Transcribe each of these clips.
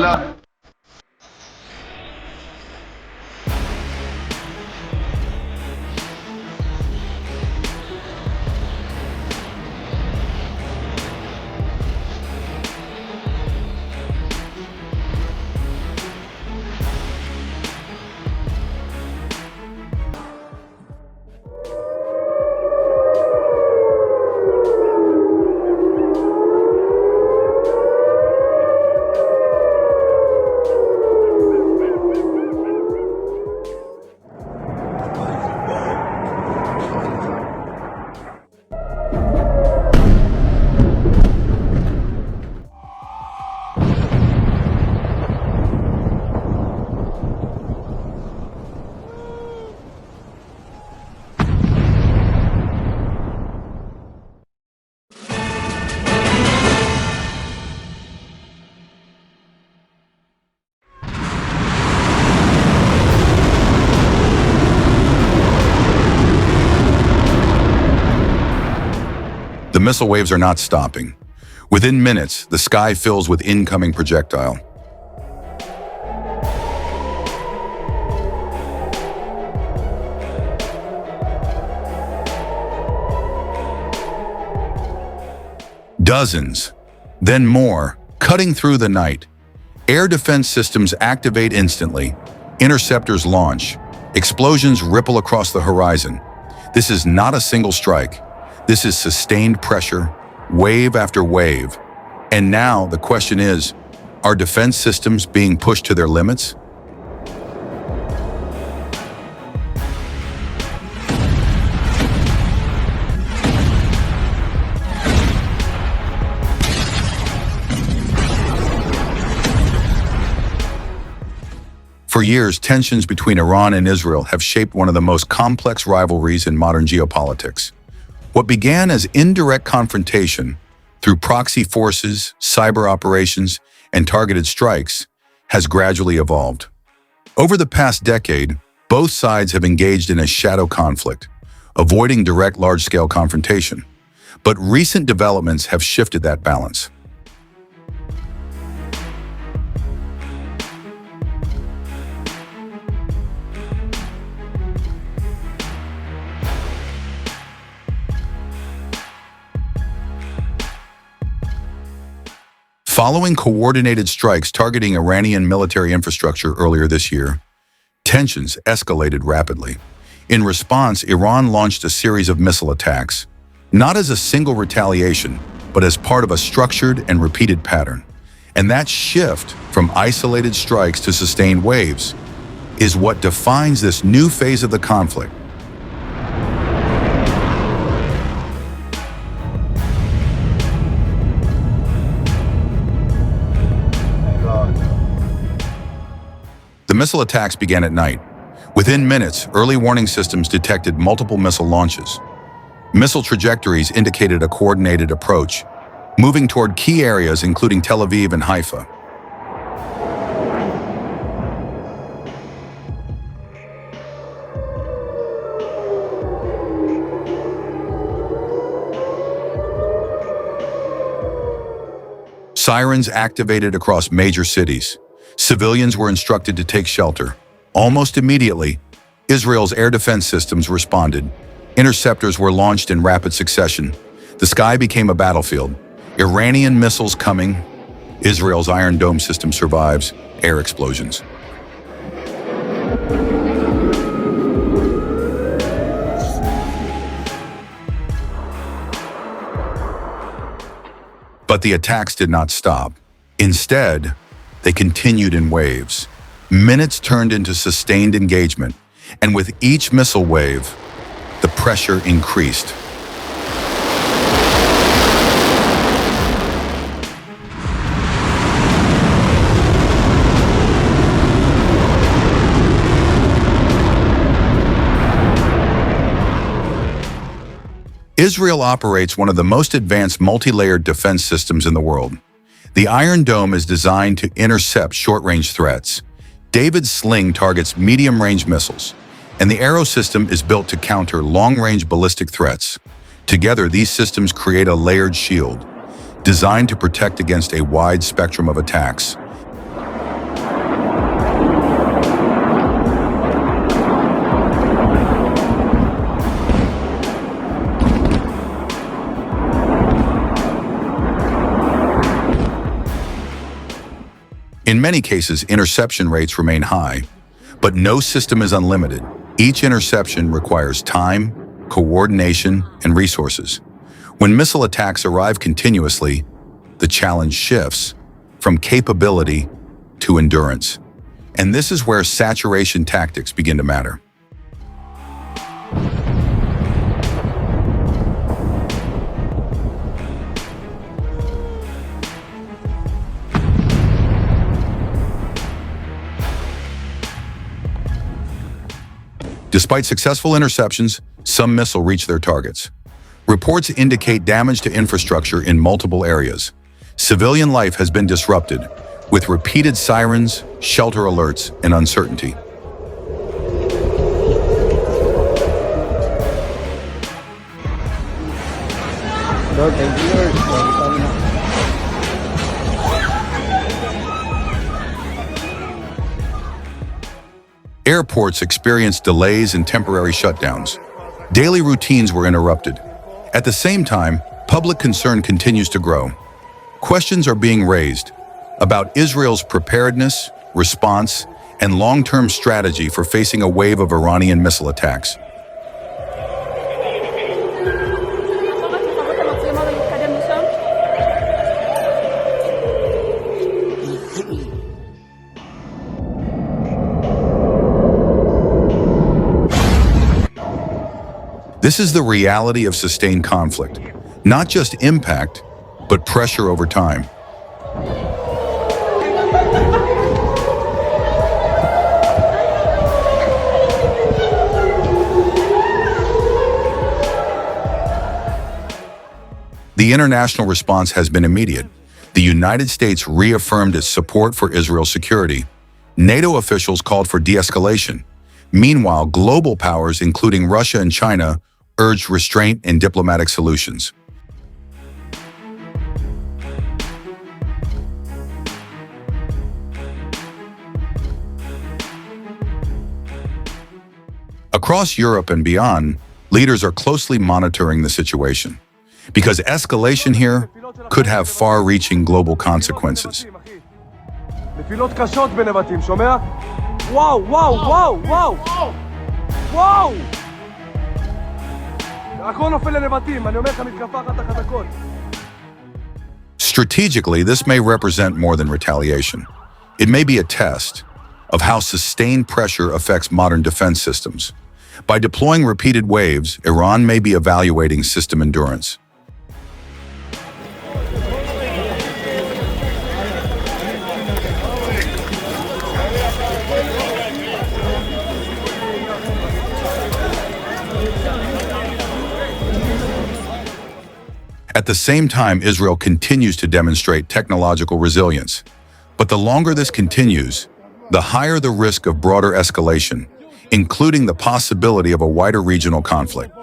بالله. The missile waves are not stopping. Within minutes, the sky fills with incoming projectile. Dozens, then more, cutting through the night. Air defense systems activate instantly. Interceptors launch. Explosions ripple across the horizon. This is not a single strike. This is sustained pressure, wave after wave. And now the question is, are defense systems being pushed to their limits? For years, tensions between Iran and Israel have shaped one of the most complex rivalries in modern geopolitics. What began as indirect confrontation through proxy forces, cyber operations, and targeted strikes has gradually evolved. Over the past decade, both sides have engaged in a shadow conflict, avoiding direct large-scale confrontation. But recent developments have shifted that balance. Following coordinated strikes targeting Iranian military infrastructure earlier this year, tensions escalated rapidly. In response, Iran launched a series of missile attacks, not as a single retaliation, but as part of a structured and repeated pattern. And that shift from isolated strikes to sustained waves is what defines this new phase of the conflict. The missile attacks began at night. Within minutes, early warning systems detected multiple missile launches. Missile trajectories indicated a coordinated approach, moving toward key areas including Tel Aviv and Haifa. Sirens activated across major cities. Civilians were instructed to take shelter. Almost immediately, Israel's air defense systems responded. Interceptors were launched in rapid succession. The sky became a battlefield. Iranian missiles coming. Israel's Iron Dome system survives. Air explosions. But the attacks did not stop. Instead, they continued in waves. Minutes turned into sustained engagement, and with each missile wave, the pressure increased. Israel operates one of the most advanced multi-layered defense systems in the world. The Iron Dome is designed to intercept short-range threats. David's sling targets medium-range missiles, and the Arrow system is built to counter long-range ballistic threats. Together, these systems create a layered shield, designed to protect against a wide spectrum of attacks. many cases, interception rates remain high, but no system is unlimited. Each interception requires time, coordination, and resources. When missile attacks arrive continuously, the challenge shifts from capability to endurance. And this is where saturation tactics begin to matter. Despite successful interceptions, some missiles reach their targets. Reports indicate damage to infrastructure in multiple areas. Civilian life has been disrupted, with repeated sirens, shelter alerts, and uncertainty. Airports experienced delays and temporary shutdowns. Daily routines were interrupted. At the same time, public concern continues to grow. Questions are being raised about Israel's preparedness, response, and long-term strategy for facing a wave of Iranian missile attacks. This is the reality of sustained conflict, not just impact, but pressure over time. The international response has been immediate. The United States reaffirmed its support for Israel's security. NATO officials called for de-escalation. Meanwhile, global powers, including Russia and China, urged restraint and diplomatic solutions. Across Europe and beyond, leaders are closely monitoring the situation, because escalation here could have far-reaching global consequences. Strategically, this may represent more than retaliation. It may be a test of how sustained pressure affects modern defense systems. By deploying repeated waves, Iran may be evaluating system endurance. At the same time, Israel continues to demonstrate technological resilience. But the longer this continues, the higher the risk of broader escalation, including the possibility of a wider regional conflict.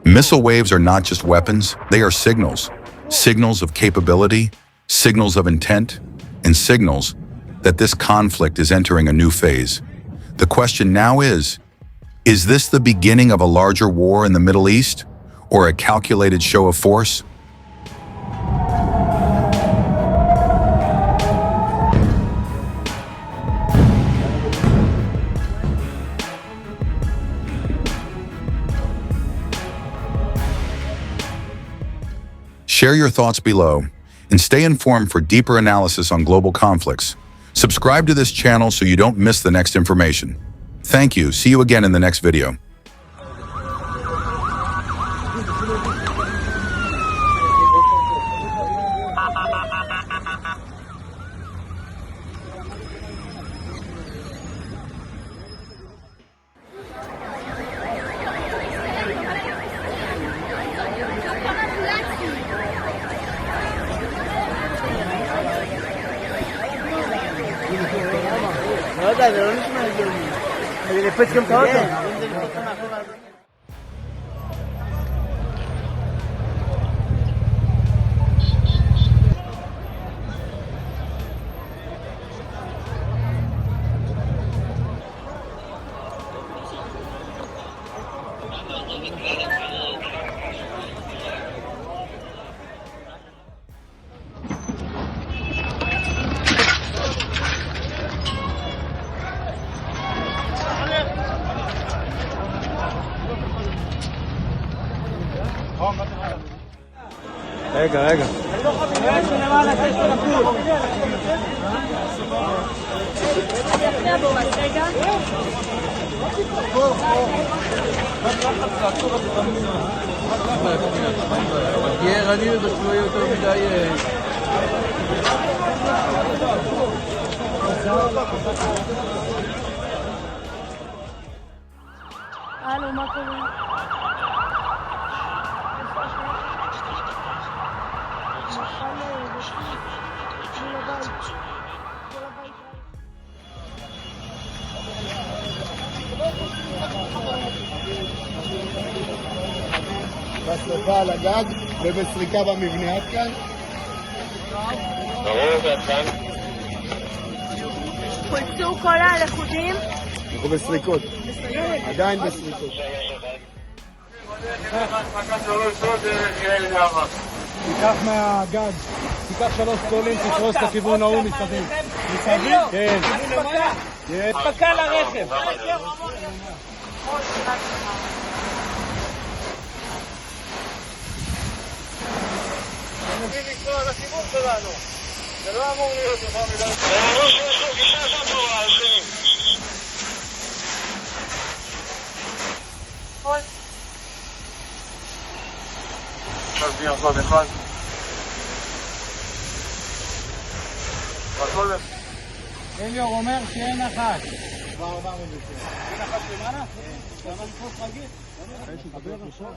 Missile waves are not just weapons, they are signals. Signals of capability, signals of intent, and signals that this conflict is entering a new phase. The question now is this the beginning of a larger war in the Middle East, or a calculated show of force? Share your thoughts below, and stay informed for deeper analysis on global conflicts. Subscribe to this channel so you don't miss the next information. Thank you. See you again in the next video. Después que רגע. תהיה ערני לזה שלא יהיה יותר מדי... הלו, מה קורה? בשריפה על הגג ובסריקה במבנה עד כאן. חולצו כל הלכודים? אנחנו בסריקות. עדיין בסריקות. תיקח מהגג, תיקח 3 סטולים, תפרוס את הכיוון ההוא מסביב. מסביב? כן. אספקה לרכב. נביא לקרוא על הכיוון שלנו. זה לא אמור להיות יותר מדי. יש לו גישה שם טובה, הולכים. עכשיו בלי אחת אחד. רצון. אליור אומר שאין אחת. כבר 400 בצד. אין אחת למעלה? למה לקפוץ רגיל? יש לדבר עכשיו.